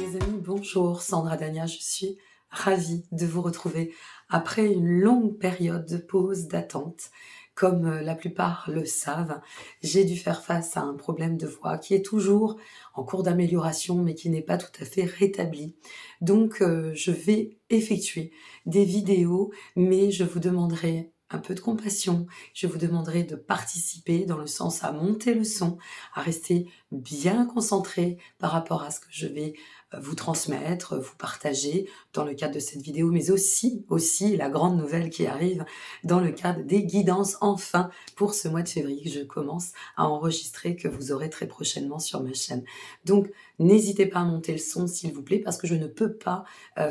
les amis, bonjour, Sandra Dania, je suis ravie de vous retrouver après une longue période de pause, d'attente. Comme la plupart le savent, j'ai dû faire face à un problème de voix qui est toujours en cours d'amélioration mais qui n'est pas tout à fait rétabli. Donc je vais effectuer des vidéos mais je vous demanderai un peu de compassion, je vous demanderai de participer dans le sens à monter le son, à rester bien concentré par rapport à ce que je vais vous transmettre, vous partager dans le cadre de cette vidéo, mais aussi la grande nouvelle qui arrive dans le cadre des guidances enfin pour ce mois de février que je commence à enregistrer, que vous aurez très prochainement sur ma chaîne. Donc n'hésitez pas à monter le son s'il vous plaît, parce que je ne peux pas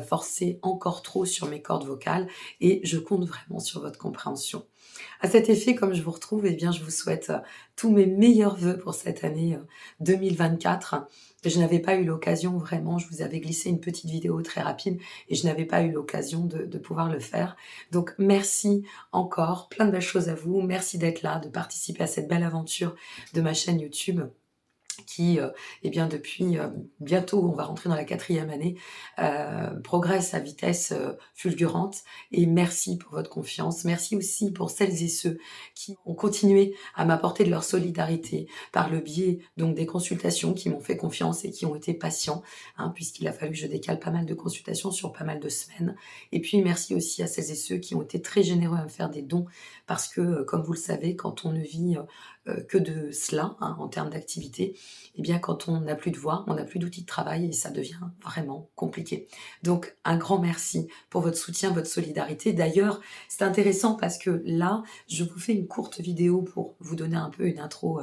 forcer encore trop sur mes cordes vocales et je compte vraiment sur votre compréhension. À cet effet, comme je vous retrouve, eh bien, je vous souhaite tous mes meilleurs vœux pour cette année 2024. Je n'avais pas eu l'occasion, vraiment, je vous avais glissé une petite vidéo très rapide et je n'avais pas eu l'occasion de pouvoir le faire. Donc, merci encore, plein de belles choses à vous. Merci d'être là, de participer à cette belle aventure de ma chaîne YouTube qui, eh bien, depuis bientôt, on va rentrer dans la 4e année, progresse à vitesse fulgurante. Et merci pour votre confiance. Merci aussi pour celles et ceux qui ont continué à m'apporter de leur solidarité par le biais donc des consultations, qui m'ont fait confiance et qui ont été patients, hein, puisqu'il a fallu que je décale pas mal de consultations sur pas mal de semaines. Et puis merci aussi à celles et ceux qui ont été très généreux à me faire des dons, parce que, comme vous le savez, quand on ne vit que de cela, hein, en termes d'activité, eh bien, quand on n'a plus de voix, on n'a plus d'outils de travail et ça devient vraiment compliqué. Donc, un grand merci pour votre soutien, votre solidarité. D'ailleurs, c'est intéressant parce que là, je vous fais une courte vidéo pour vous donner un peu une intro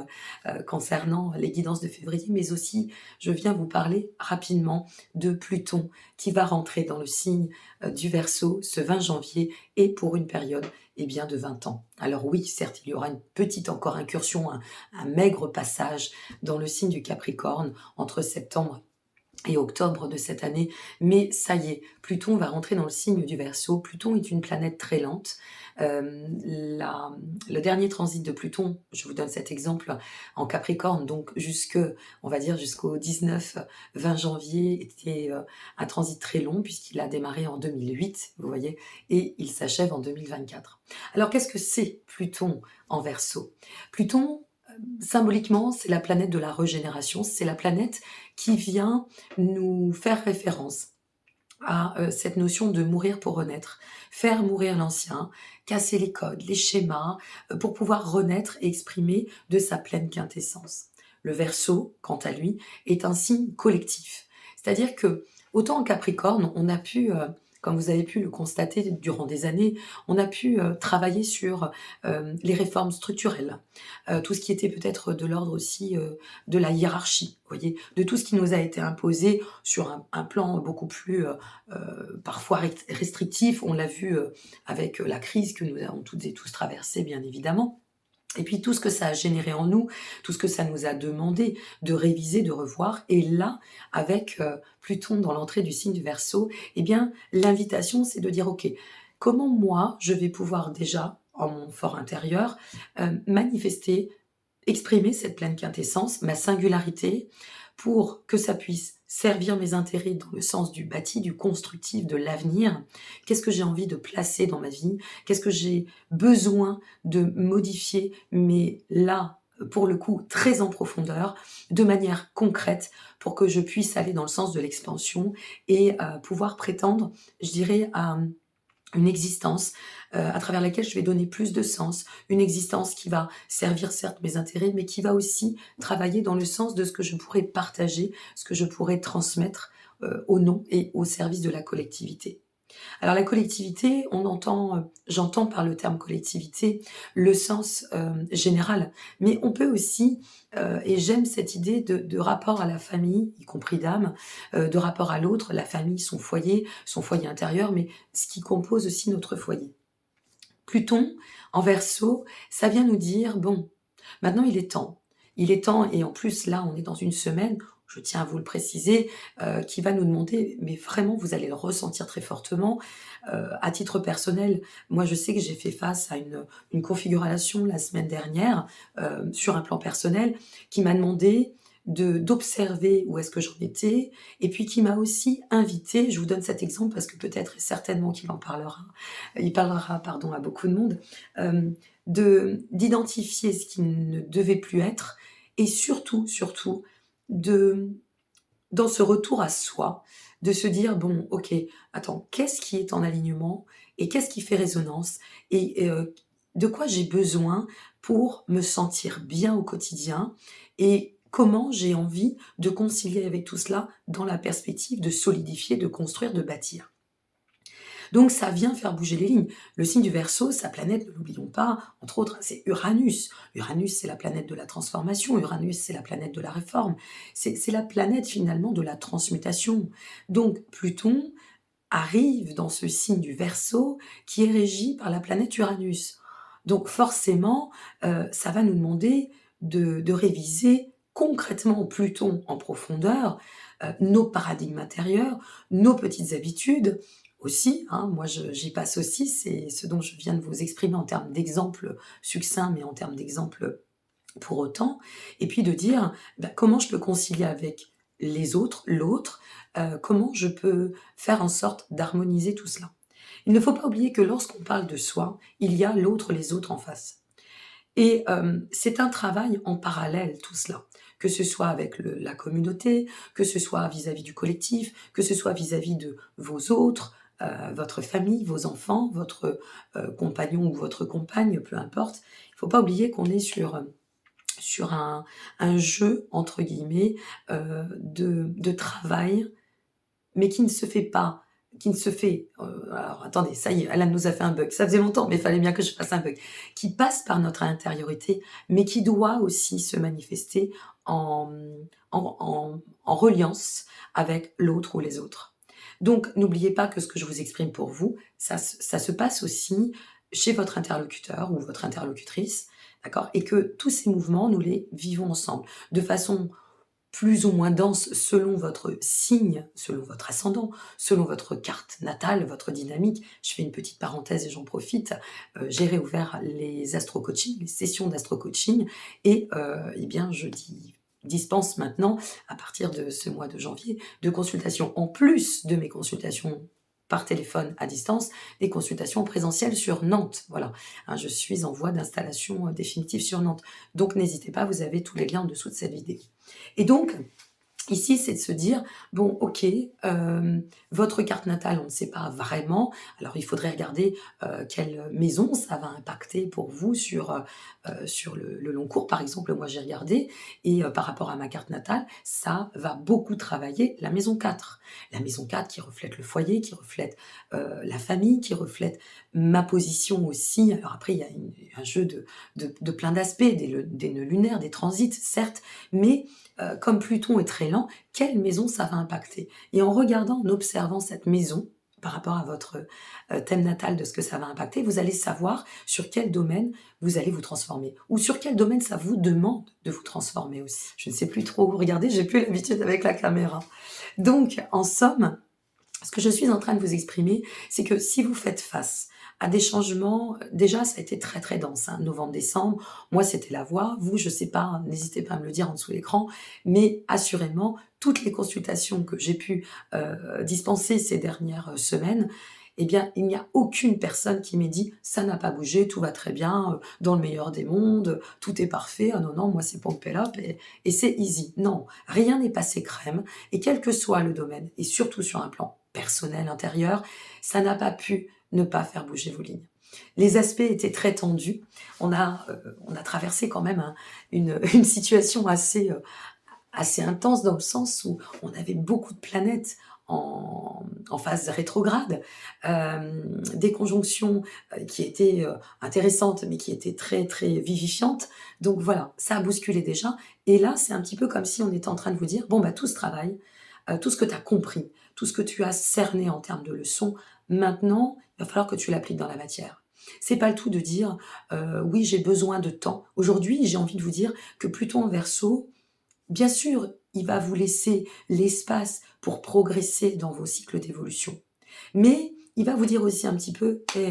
concernant les guidances de février, mais aussi, je viens vous parler rapidement de Pluton qui va rentrer dans le signe du Verseau ce 20 janvier et pour une période bien, de 20 ans. Alors oui, certes, il y aura une petite encore incursion, un maigre passage dans le signe du Capricorne entre septembre et octobre de cette année, mais ça y est, Pluton va rentrer dans le signe du Verseau. Pluton est une planète très lente. Le dernier transit de Pluton, je vous donne cet exemple, en Capricorne, donc on va dire jusqu'au 19-20 janvier, était un transit très long, puisqu'il a démarré en 2008, vous voyez, et il s'achève en 2024. Alors qu'est-ce que c'est Pluton en Verseau? Pluton, symboliquement, c'est la planète de la régénération, c'est la planète qui vient nous faire référence à cette notion de mourir pour renaître, faire mourir l'ancien, casser les codes, les schémas, pour pouvoir renaître et exprimer de sa pleine quintessence. Le Verseau, quant à lui, est un signe collectif. C'est-à-dire que, autant en Capricorne, on a pu, comme vous avez pu le constater durant des années, on a pu travailler sur les réformes structurelles, tout ce qui était peut-être de l'ordre aussi de la hiérarchie, vous voyez, de tout ce qui nous a été imposé sur un plan beaucoup plus parfois restrictif. On l'a vu avec la crise que nous avons toutes et tous traversée, bien évidemment. Et puis tout ce que ça a généré en nous, tout ce que ça nous a demandé de réviser, de revoir. Et là, avec Pluton dans l'entrée du signe du Verseau, eh bien, l'invitation, c'est de dire, OK, comment moi, je vais pouvoir déjà, en mon fort intérieur, manifester, exprimer cette pleine quintessence, ma singularité, pour que ça puisse servir mes intérêts dans le sens du bâti, du constructif, de l'avenir. Qu'est-ce que j'ai envie de placer dans ma vie? Qu'est-ce que j'ai besoin de modifier, mais là, pour le coup, très en profondeur, de manière concrète, pour que je puisse aller dans le sens de l'expansion et pouvoir prétendre, je dirais, à une existence à travers laquelle je vais donner plus de sens, une existence qui va servir certes mes intérêts, mais qui va aussi travailler dans le sens de ce que je pourrais partager, ce que je pourrais transmettre au nom et au service de la collectivité. Alors la collectivité, j'entends par le terme collectivité le sens général, mais on peut aussi, et j'aime cette idée de rapport à la famille, y compris d'âme, de rapport à l'autre, la famille, son foyer intérieur, mais ce qui compose aussi notre foyer. Pluton, en Verseau, ça vient nous dire, bon, maintenant il est temps. Il est temps, et en plus là on est dans une semaine, je tiens à vous le préciser, qui va nous demander, mais vraiment vous allez le ressentir très fortement, à titre personnel, moi je sais que j'ai fait face à une configuration la semaine dernière, sur un plan personnel, qui m'a demandé d'observer où est-ce que j'en étais, et puis qui m'a aussi invité, je vous donne cet exemple parce que peut-être et certainement qu'il en parlera, il parlera, pardon, à beaucoup de monde, d'identifier ce qui ne devait plus être, et surtout, surtout, de dans ce retour à soi, de se dire: «Bon, OK, attends, qu'est-ce qui est en alignement et qu'est-ce qui fait résonance et de quoi j'ai besoin pour me sentir bien au quotidien et comment j'ai envie de concilier avec tout cela dans la perspective de solidifier, de construire, de bâtir?» Donc ça vient faire bouger les lignes. Le signe du Verseau, sa planète, ne l'oublions pas, entre autres, c'est Uranus. Uranus, c'est la planète de la transformation. Uranus, c'est la planète de la réforme. C'est la planète finalement de la transmutation. Donc Pluton arrive dans ce signe du Verseau qui est régi par la planète Uranus. Donc forcément, ça va nous demander de réviser concrètement Pluton en profondeur, nos paradigmes intérieurs, nos petites habitudes aussi, hein, moi j'y passe aussi, c'est ce dont je viens de vous exprimer en termes d'exemples succincts, mais en termes d'exemples pour autant, et puis de dire bah, comment je peux concilier avec les autres, l'autre, comment je peux faire en sorte d'harmoniser tout cela. Il ne faut pas oublier que lorsqu'on parle de soi, il y a l'autre, les autres en face. Et c'est un travail en parallèle tout cela, que ce soit avec la communauté, que ce soit vis-à-vis du collectif, que ce soit vis-à-vis de vos autres, votre famille, vos enfants, votre compagnon ou votre compagne, peu importe. Il ne faut pas oublier qu'on est sur un jeu, entre guillemets, de travail, mais qui ne se fait pas, qui ne se fait, alors attendez, ça y est, elle nous a fait un bug, ça faisait longtemps, mais il fallait bien que je fasse un bug, qui passe par notre intériorité, mais qui doit aussi se manifester en, en reliance avec l'autre ou les autres. Donc n'oubliez pas que ce que je vous exprime pour vous, ça se passe aussi chez votre interlocuteur ou votre interlocutrice, d'accord? Et que tous ces mouvements, nous les vivons ensemble, de façon plus ou moins dense selon votre signe, selon votre ascendant, selon votre carte natale, votre dynamique. Je fais une petite parenthèse et j'en profite. J'ai réouvert les astro-coaching, les sessions d'astro-coaching, et eh bien, dispense maintenant, à partir de ce mois de janvier, de consultations, en plus de mes consultations par téléphone à distance, des consultations présentielles sur Nantes. Voilà, hein, je suis en voie d'installation définitive sur Nantes. Donc n'hésitez pas, vous avez tous les liens en dessous de cette vidéo. Et donc, ici, c'est de se dire, bon, ok, votre carte natale, on ne sait pas vraiment, alors il faudrait regarder quelle maison ça va impacter pour vous sur le long cours, par exemple, moi j'ai regardé, et par rapport à ma carte natale, ça va beaucoup travailler la maison 4. La maison 4 qui reflète le foyer, qui reflète la famille, qui reflète ma position aussi. Alors après, il y a un jeu de plein d'aspects, des nœuds lunaires, des transits, certes, mais comme Pluton est très lent, quelle maison ça va impacter? Et en regardant, en observant cette maison, par rapport à votre thème natal de ce que ça va impacter, vous allez savoir sur quel domaine vous allez vous transformer, ou sur quel domaine ça vous demande de vous transformer aussi. Je ne sais plus trop où regarder, j'ai plus l'habitude avec la caméra. Donc, en somme, ce que je suis en train de vous exprimer, c'est que si vous faites face à des changements, déjà ça a été très très dense, hein, novembre-décembre, moi c'était la voix, vous je sais pas, n'hésitez pas à me le dire en dessous de l'écran, mais assurément, toutes les consultations que j'ai pu dispenser ces dernières semaines, eh bien, il n'y a aucune personne qui m'ait dit ça n'a pas bougé, tout va très bien, dans le meilleur des mondes, tout est parfait. Ah non, non, moi c'est pump it up et c'est easy. Non, rien n'est passé crème, et quel que soit le domaine, et surtout sur un plan personnel, intérieur, ça n'a pas pu ne pas faire bouger vos lignes. Les aspects étaient très tendus. On a traversé quand même une situation assez intense, dans le sens où on avait beaucoup de planètes en phase rétrograde, des conjonctions qui étaient intéressantes, mais qui étaient très très vivifiantes. Donc voilà, ça a bousculé déjà. Et là, c'est un petit peu comme si on était en train de vous dire, bon bah tout ce travail, tout ce que tu as compris, tout ce que tu as cerné en termes de leçons, maintenant, il va falloir que tu l'appliques dans la matière. C'est pas le tout de dire, oui, j'ai besoin de temps. Aujourd'hui, j'ai envie de vous dire que Pluton en Verseau, bien sûr, il va vous laisser l'espace pour progresser dans vos cycles d'évolution. Mais il va vous dire aussi un petit peu, hey,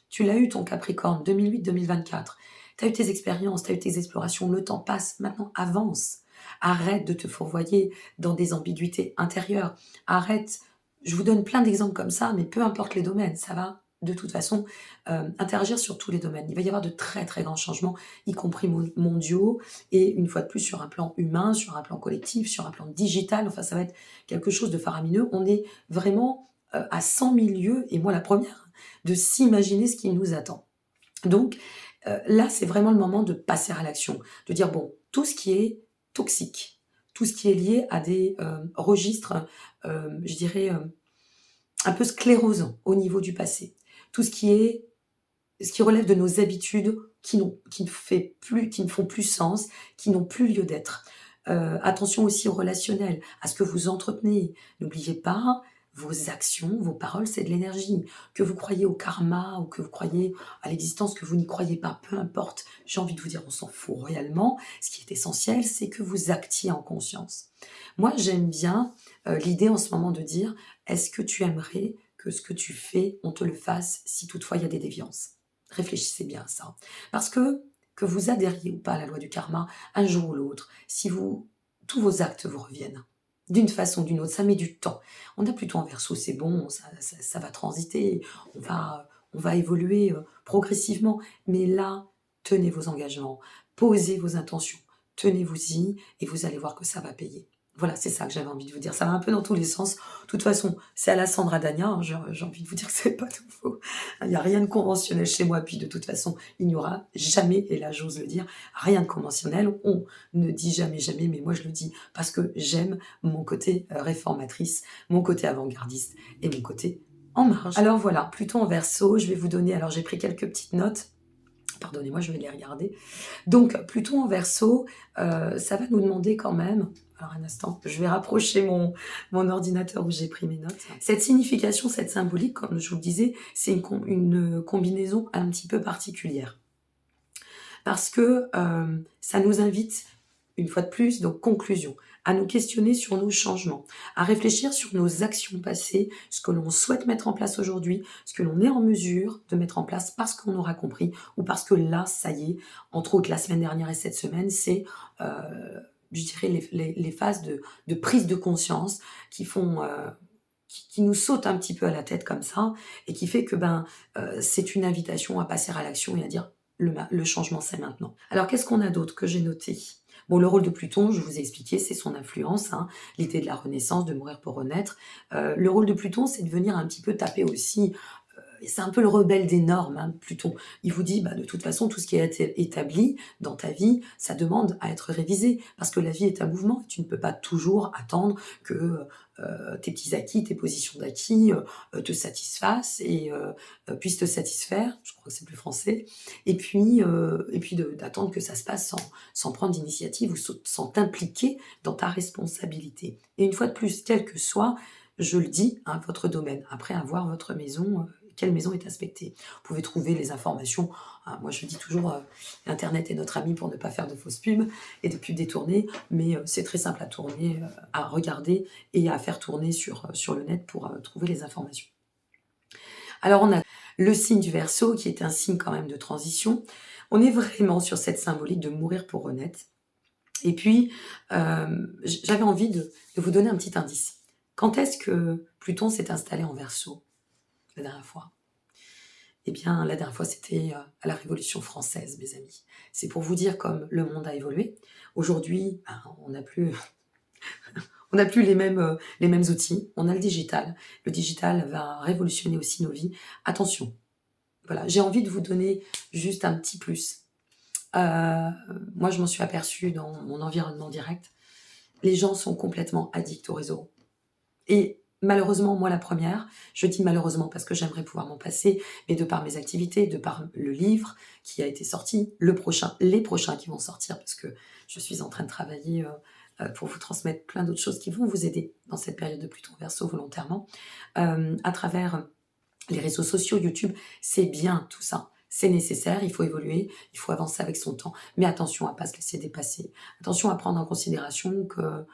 tu l'as eu ton Capricorne, 2008-2024. Tu as eu tes expériences, tu as eu tes explorations, le temps passe, maintenant avance. Arrête de te fourvoyer dans des ambiguïtés intérieures. Arrête, je vous donne plein d'exemples comme ça, mais peu importe les domaines, ça va de toute façon interagir sur tous les domaines. Il va y avoir de très très grands changements, y compris mondiaux, et une fois de plus sur un plan humain, sur un plan collectif, sur un plan digital, enfin ça va être quelque chose de faramineux. On est vraiment à 100 000 lieues, et moi la première, de s'imaginer ce qui nous attend. Donc là, c'est vraiment le moment de passer à l'action, de dire, bon, tout ce qui est toxique, tout ce qui est lié à des registres, je dirais, un peu sclérosants au niveau du passé, tout ce qui relève de nos habitudes qui ne font plus sens, qui n'ont plus lieu d'être. Attention aussi au relationnel, à ce que vous entretenez. N'oubliez pas, vos actions, vos paroles, c'est de l'énergie. Que vous croyez au karma ou que vous croyez à l'existence, que vous n'y croyez pas, peu importe. J'ai envie de vous dire, on s'en fout royalement. Ce qui est essentiel, c'est que vous actiez en conscience. Moi, j'aime bien l'idée en ce moment de dire, est-ce que tu aimerais que ce que tu fais, on te le fasse si toutefois il y a des déviances? Réfléchissez bien à ça. Parce que vous adhériez ou pas à la loi du karma, un jour ou l'autre, tous vos actes vous reviennent. D'une façon ou d'une autre, ça met du temps. On a plutôt en verso, c'est bon, ça va transiter, on va évoluer progressivement. Mais là, tenez vos engagements, posez vos intentions, tenez-vous-y et vous allez voir que ça va payer. Voilà, c'est ça que j'avais envie de vous dire. Ça va un peu dans tous les sens. De toute façon, c'est à la Sandra Dania, hein, j'ai envie de vous dire que c'est pas tout faux. Il n'y a rien de conventionnel chez moi, puis de toute façon, il n'y aura jamais, et là j'ose le dire, rien de conventionnel. On ne dit jamais, jamais, mais moi je le dis parce que j'aime mon côté réformatrice, mon côté avant-gardiste et mon côté en marge. Alors voilà, Pluton en Verseau, je vais vous donner, alors j'ai pris quelques petites notes, pardonnez-moi, je vais les regarder. Donc, Pluton en Verseau, ça va nous demander quand même, alors un instant, je vais rapprocher mon ordinateur où j'ai pris mes notes. Cette signification, cette symbolique, comme je vous le disais, c'est une combinaison un petit peu particulière. Parce que ça nous invite, une fois de plus, donc conclusion, à nous questionner sur nos changements, à réfléchir sur nos actions passées, ce que l'on souhaite mettre en place aujourd'hui, ce que l'on est en mesure de mettre en place parce qu'on aura compris, ou parce que là, ça y est, entre autres la semaine dernière et cette semaine, c'est, je dirais, les phases de prise de conscience qui font... qui nous sautent un petit peu à la tête comme ça, et qui fait que c'est une invitation à passer à l'action et à dire le changement c'est maintenant. Alors qu'est-ce qu'on a d'autre que j'ai noté? Bon, le rôle de Pluton, je vous ai expliqué, c'est son influence, hein, l'idée de la renaissance, de mourir pour renaître. Le rôle de Pluton, c'est de venir un petit peu taper aussi, c'est un peu le rebelle des normes, hein, Pluton. Il vous dit, de toute façon, tout ce qui est établi dans ta vie, ça demande à être révisé, parce que la vie est un mouvement, et tu ne peux pas toujours attendre que tes petits acquis, tes positions d'acquis te satisfassent et puissent te satisfaire, je crois que c'est plus français, et puis d'attendre que ça se passe sans prendre d'initiative ou sans t'impliquer dans ta responsabilité. Et une fois de plus, quel que soit, je le dis, hein, votre domaine, après avoir votre maison, quelle maison est aspectée. Vous pouvez trouver les informations, hein, moi je dis toujours, Internet est notre ami pour ne pas faire de fausses pubs et de pubs détournées, mais c'est très simple à tourner, à regarder et à faire tourner sur le net pour trouver les informations. Alors on a le signe du Verseau qui est un signe quand même de transition. On est vraiment sur cette symbolique de mourir pour renaître. Et puis, j'avais envie de vous donner un petit indice. Quand est-ce que Pluton s'est installé en Verseau la dernière fois? Eh bien, la dernière fois, c'était à la Révolution française, mes amis. C'est pour vous dire comme le monde a évolué. Aujourd'hui, on n'a plus les mêmes outils. On a le digital. Le digital va révolutionner aussi nos vies. Attention. Voilà, j'ai envie de vous donner juste un petit plus. Moi, je m'en suis aperçue dans mon environnement direct. Les gens sont complètement addicts au réseau. Et malheureusement, moi la première, je dis malheureusement parce que j'aimerais pouvoir m'en passer, mais de par mes activités, de par le livre qui a été sorti, les prochains qui vont sortir, parce que je suis en train de travailler pour vous transmettre plein d'autres choses qui vont vous aider dans cette période de Pluton Verseau volontairement, à travers les réseaux sociaux, YouTube, c'est bien tout ça. C'est nécessaire, il faut évoluer, il faut avancer avec son temps. Mais attention à ne pas se laisser dépasser. Attention à prendre en considération que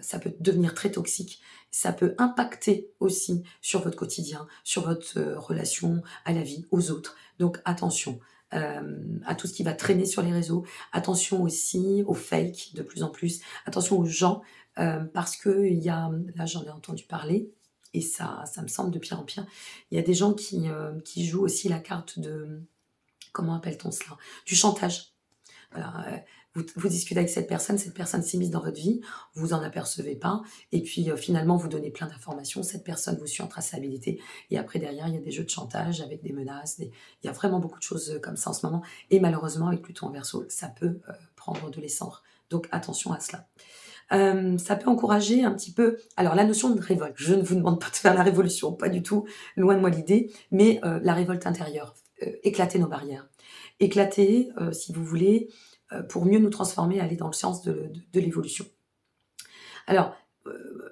ça peut devenir très toxique. Ça peut impacter aussi sur votre quotidien, sur votre relation à la vie, aux autres. Donc attention, à tout ce qui va traîner sur les réseaux. Attention aussi aux fakes de plus en plus. Attention aux gens, parce qu'il y a, là j'en ai entendu parler, et ça me semble de pire en pire. Il y a des gens qui jouent aussi la carte de, comment appelle-t-on cela? Du chantage. Voilà, vous discutez avec cette personne s'immisce dans votre vie, vous en apercevez pas, et puis finalement vous donnez plein d'informations, cette personne vous suit en traçabilité, et après derrière il y a des jeux de chantage avec des menaces, il y a vraiment beaucoup de choses comme ça en ce moment, et malheureusement avec Pluton en Verseau, ça peut prendre de l'essor. Donc attention à cela. Ça peut encourager un petit peu, alors la notion de révolte, je ne vous demande pas de faire la révolution, pas du tout, loin de moi l'idée, mais la révolte intérieure, éclater nos barrières. Éclater, si vous voulez, pour mieux nous transformer, aller dans le sens de l'évolution. Alors,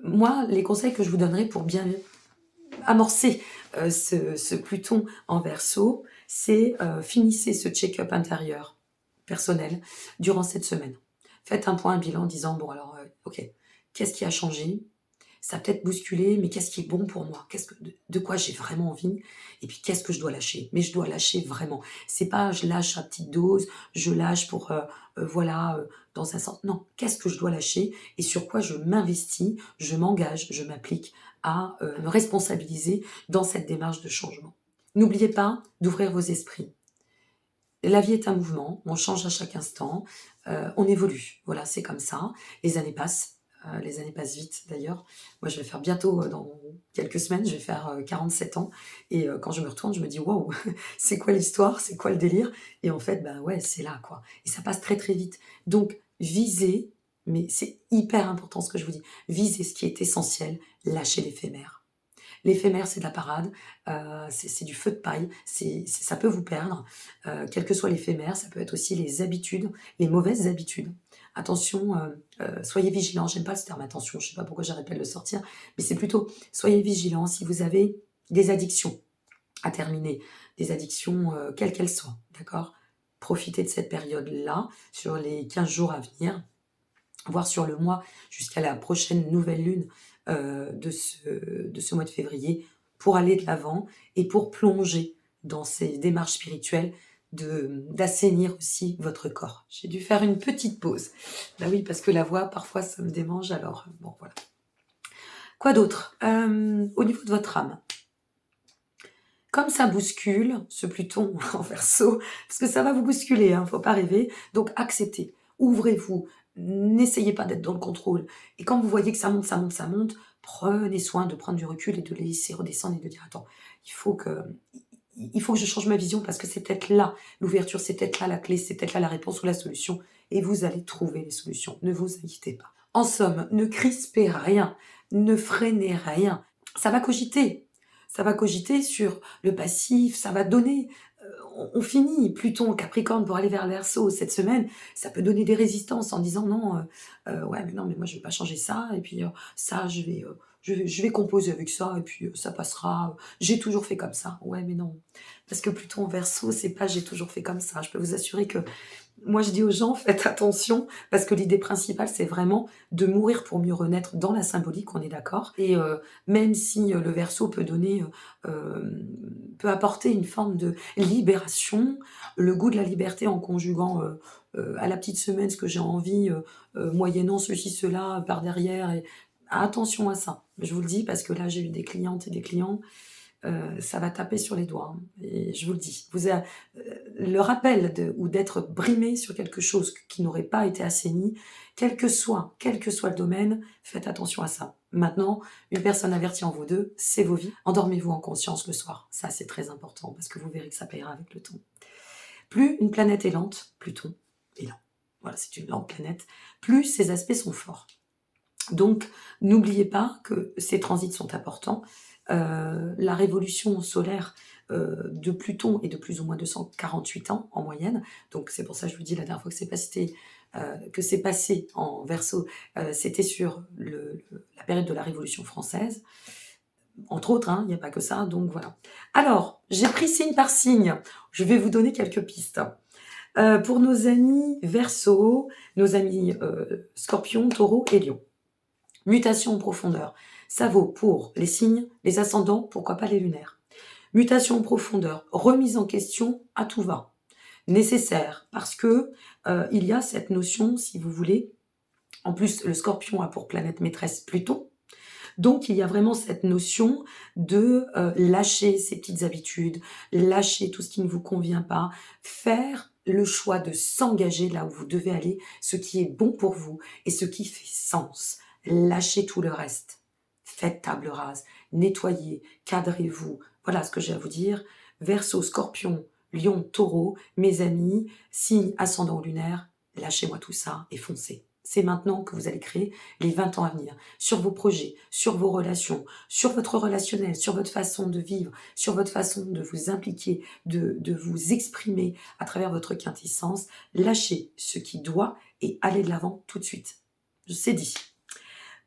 moi, les conseils que je vous donnerai pour bien amorcer ce Pluton en Verseau, c'est finissez ce check-up intérieur personnel durant cette semaine. Faites un point, un bilan en disant, bon alors, ok, qu'est-ce qui a changé? Ça a peut-être bousculé, mais qu'est-ce qui est bon pour moi? De quoi j'ai vraiment envie? Et puis qu'est-ce que je dois lâcher? Mais je dois lâcher vraiment. C'est pas je lâche à petite dose, je lâche pour voilà, dans un sens. Non, qu'est-ce que je dois lâcher et sur quoi je m'investis, je m'engage, je m'applique à me responsabiliser dans cette démarche de changement. N'oubliez pas d'ouvrir vos esprits. La vie est un mouvement, on change à chaque instant, on évolue. Voilà, c'est comme ça. Les années passent. Les années passent vite d'ailleurs. Moi, je vais faire bientôt, dans quelques semaines, je vais faire 47 ans. Et quand je me retourne, je me dis waouh, c'est quoi l'histoire? C'est quoi le délire? Et en fait, bah ouais, c'est là quoi. Et ça passe très très vite. Donc, visez, mais c'est hyper important ce que je vous dis. Visez ce qui est essentiel, lâchez l'éphémère. L'éphémère, c'est de la parade, c'est du feu de paille, ça peut vous perdre, quel que soit l'éphémère, ça peut être aussi les habitudes, les mauvaises habitudes. Attention, soyez vigilants, j'aime pas ce terme attention, je sais pas pourquoi j'arrête pas de le sortir, mais c'est plutôt, soyez vigilants si vous avez des addictions à terminer, des addictions quelles qu'elles soient, d'accord? Profitez de cette période-là, sur les 15 jours à venir, voire sur le mois, jusqu'à la prochaine nouvelle lune de ce mois de février, pour aller de l'avant et pour plonger dans ces démarches spirituelles d'assainir aussi votre corps. J'ai dû faire une petite pause. Bah oui, parce que la voix, parfois, ça me démange, alors bon, voilà. Quoi d'autre? Au niveau de votre âme, comme ça bouscule, ce Pluton en Verseau, parce que ça va vous bousculer, hein, faut pas rêver, donc acceptez, ouvrez-vous, n'essayez pas d'être dans le contrôle. Et quand vous voyez que ça monte, ça monte, ça monte, prenez soin de prendre du recul et de les laisser redescendre et de dire, attends, il faut que je change ma vision parce que c'est peut-être là l'ouverture, c'est peut-être là la clé, c'est peut-être là la réponse ou la solution, et vous allez trouver les solutions, ne vous inquiétez pas. En somme, ne crispez rien, ne freinez rien, ça va cogiter. Ça va cogiter sur le passif, ça va donner, on finit Pluton, Capricorne pour aller vers le Verseau cette semaine, ça peut donner des résistances en disant non, ouais mais non mais moi je vais pas changer ça, et puis ça je vais composer avec ça, et puis ça passera, j'ai toujours fait comme ça. Ouais mais non, parce que Pluton en Verseau, c'est pas j'ai toujours fait comme ça. Je peux vous assurer que moi, je dis aux gens, faites attention, parce que l'idée principale, c'est vraiment de mourir pour mieux renaître dans la symbolique, on est d'accord. Et même si le Verseau peut donner, peut apporter une forme de libération, le goût de la liberté en conjuguant à la petite semaine ce que j'ai envie, moyennant ceci, cela, par derrière. Et attention à ça, je vous le dis, parce que là, j'ai eu des clientes et des clients, ça va taper sur les doigts, hein, et je vous le dis. Le rappel ou d'être brimé sur quelque chose qui n'aurait pas été assaini, quel que soit le domaine, faites attention à ça. Maintenant, une personne avertie en vaut deux, c'est vos vies. Endormez-vous en conscience le soir. Ça, c'est très important, parce que vous verrez que ça payera avec le temps. Plus une planète est lente, Pluton est lent. Voilà, c'est une lente planète. Plus ses aspects sont forts. Donc, n'oubliez pas que ces transits sont importants. La révolution solaire de Pluton est de plus ou moins 248 ans en moyenne. Donc c'est pour ça que je vous dis la dernière fois que c'est passé en Verseau, c'était sur la période de la Révolution française. Entre autres, hein, il n'y a pas que ça, donc voilà. Alors, j'ai pris signe par signe. Je vais vous donner quelques pistes. Pour nos amis Verseau, nos amis Scorpion, Taureau et Lion. Mutation en profondeur. Ça vaut pour les signes, les ascendants, pourquoi pas les lunaires. Mutation en profondeur, remise en question à tout va. nécessaire parce que il y a cette notion, si vous voulez, en plus le Scorpion a pour planète maîtresse Pluton, donc il y a vraiment cette notion de lâcher ses petites habitudes, lâcher tout ce qui ne vous convient pas, faire le choix de s'engager là où vous devez aller, ce qui est bon pour vous et ce qui fait sens. Lâchez tout le reste. Faites table rase, nettoyez, cadrez-vous. Voilà ce que j'ai à vous dire. Verseau, Scorpion, Lion, Taureau, mes amis, signe ascendant lunaire, lâchez-moi tout ça et foncez. C'est maintenant que vous allez créer les 20 ans à venir, sur vos projets, sur vos relations, sur votre relationnel, sur votre façon de vivre, sur votre façon de vous impliquer, de vous exprimer à travers votre quintessence. Lâchez ce qui doit et allez de l'avant tout de suite. C'est dit.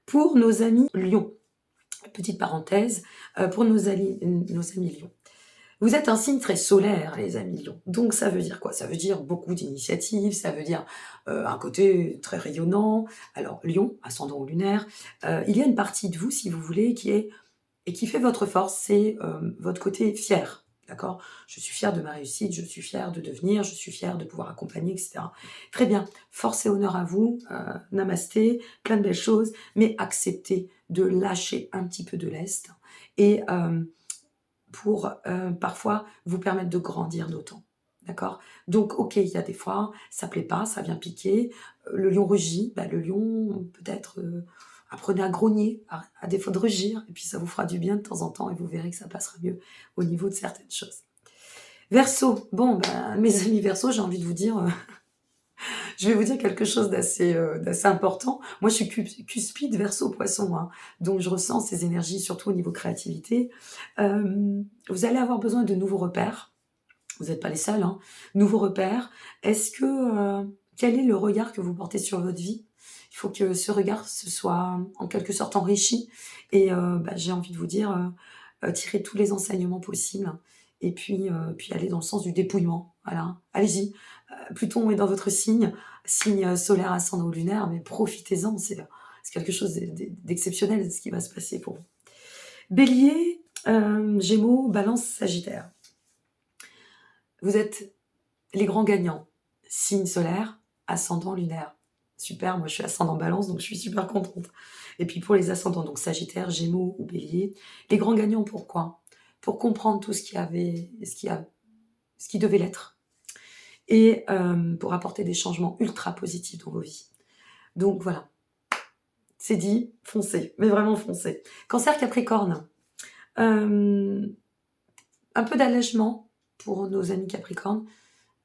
Pour nos amis Lions, petite parenthèse, pour nos amis Lions. Vous êtes un signe très solaire, les amis Lions. Donc ça veut dire quoi? Ça veut dire beaucoup d'initiatives, ça veut dire un côté très rayonnant. Alors Lion, ascendant lunaire, il y a une partie de vous, si vous voulez, qui est et qui fait votre force, c'est votre côté fier. D'accord? Je suis fière de ma réussite, je suis fière de devenir, je suis fière de pouvoir accompagner, etc. Très bien. Force et honneur à vous. Namasté, plein de belles choses, mais acceptez de lâcher un petit peu de lest et pour parfois vous permettre de grandir d'autant. D'accord? Donc, ok, il y a des fois, ça plaît pas, ça vient piquer. Le lion rugit, le lion, peut-être, apprenez à grogner, à défaut de rugir, et puis ça vous fera du bien de temps en temps, et vous verrez que ça passera mieux au niveau de certaines choses. Verseau, bon, mes amis Verseau, j'ai envie de vous dire, je vais vous dire quelque chose d'assez important. Moi, je suis cuspide Verseau Poisson, hein, donc je ressens ces énergies, surtout au niveau créativité. Vous allez avoir besoin de nouveaux repères. Vous n'êtes pas les seuls, hein. Nouveaux repères. Est-ce que quel est le regard que vous portez sur votre vie? Il faut que ce regard se soit en quelque sorte enrichi. Et j'ai envie de vous dire, tirez tous les enseignements possibles. Et puis aller dans le sens du dépouillement. Voilà. Allez-y. Pluton est dans votre signe solaire ascendant lunaire, mais profitez-en. C'est quelque chose d'exceptionnel ce qui va se passer pour vous. Bélier, Gémeaux, Balance, Sagittaire. Vous êtes les grands gagnants. Signe solaire, ascendant lunaire. Super, moi je suis ascendant Balance, donc je suis super contente. Et puis pour les ascendants, donc Sagittaire, Gémeaux ou Bélier, les grands gagnants, pourquoi? Pour comprendre tout ce qui devait l'être. Et pour apporter des changements ultra positifs dans vos vies. Donc voilà, c'est dit, foncez, mais vraiment foncez. Cancer, Capricorne, un peu d'allègement pour nos amis Capricorne,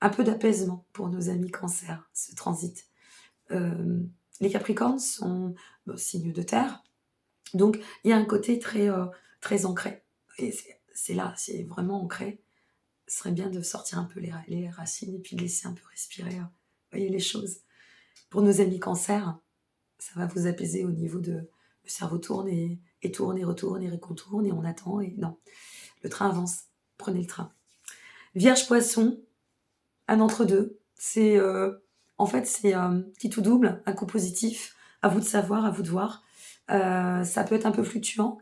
un peu d'apaisement pour nos amis Cancer, ce transit. Les Capricornes sont signes de terre, donc il y a un côté très, très ancré. Et c'est là, c'est vraiment ancré. Ce serait bien de sortir un peu les racines et puis de laisser un peu respirer, voyez les choses. Pour nos amis Cancer, ça va vous apaiser au niveau de... Le cerveau tourne et tourne et retourne et recontourne et on attend et non. Le train avance, prenez le train. Vierge Poisson, un entre-deux. C'est en fait c'est qui tout double, un coup positif. À vous de savoir, à vous de voir. Ça peut être un peu fluctuant,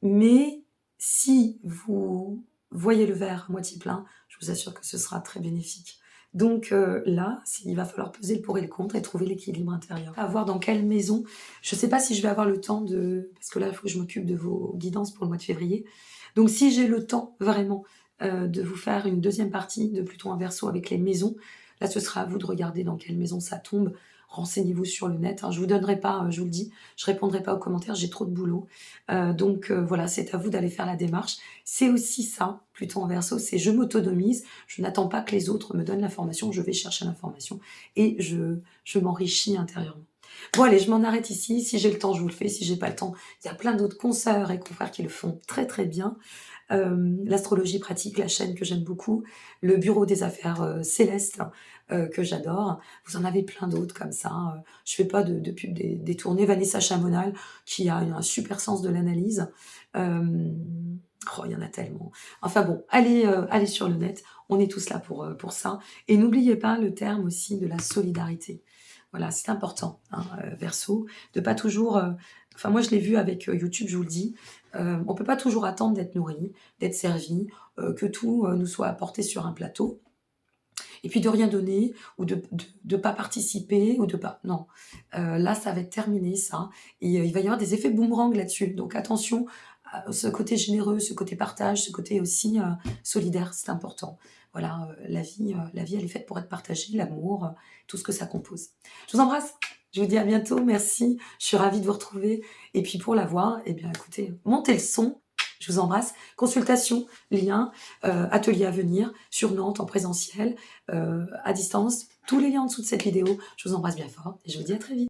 mais si vous voyez le verre à moitié plein, je vous assure que ce sera très bénéfique. Donc là, il va falloir peser le pour et le contre et trouver l'équilibre intérieur. À voir dans quelle maison. Je ne sais pas si je vais avoir le temps de... Parce que là, il faut que je m'occupe de vos guidances pour le mois de février. Donc si j'ai le temps, vraiment, de vous faire une deuxième partie de Pluton en Verseau avec les maisons, là, ce sera à vous de regarder dans quelle maison ça tombe. Renseignez-vous sur le net. Hein. Je vous donnerai pas, je vous le dis, je répondrai pas aux commentaires, j'ai trop de boulot. Donc voilà, c'est à vous d'aller faire la démarche. C'est aussi ça, Pluton en Verseau, c'est je m'autonomise, je n'attends pas que les autres me donnent l'information, je vais chercher l'information et je m'enrichis intérieurement. Bon allez, je m'en arrête ici. Si j'ai le temps, je vous le fais. Si j'ai pas le temps, il y a plein d'autres consoeurs et confrères qui le font très très bien. L'astrologie pratique, la chaîne que j'aime beaucoup, le bureau des affaires célestes que j'adore. Vous en avez plein d'autres comme ça. Je fais pas de pub détournée. Vanessa Chamonal qui a un super sens de l'analyse. Il y en a tellement. Enfin bon, allez sur le net. On est tous là pour ça. Et n'oubliez pas le terme aussi de la solidarité. Voilà, c'est important, hein, Verseau, de pas toujours... Enfin, moi, je l'ai vu avec YouTube, je vous le dis. On peut pas toujours attendre d'être nourri, d'être servi, que tout nous soit apporté sur un plateau. et puis de rien donner, ou de pas participer, ou de pas... Non, là, ça va être terminé, ça. Et il va y avoir des effets boomerang là-dessus. Donc attention à ce côté généreux, ce côté partage, ce côté aussi solidaire, c'est important. Voilà, la vie, elle est faite pour être partagée, l'amour, tout ce que ça compose. Je vous embrasse. Je vous dis à bientôt, merci. Je suis ravie de vous retrouver. Et puis pour la voir, eh bien écoutez, montez le son. Je vous embrasse. Consultation, lien, atelier à venir, sur Nantes, en présentiel, à distance. Tous les liens en dessous de cette vidéo. Je vous embrasse bien fort et je vous dis à très vite.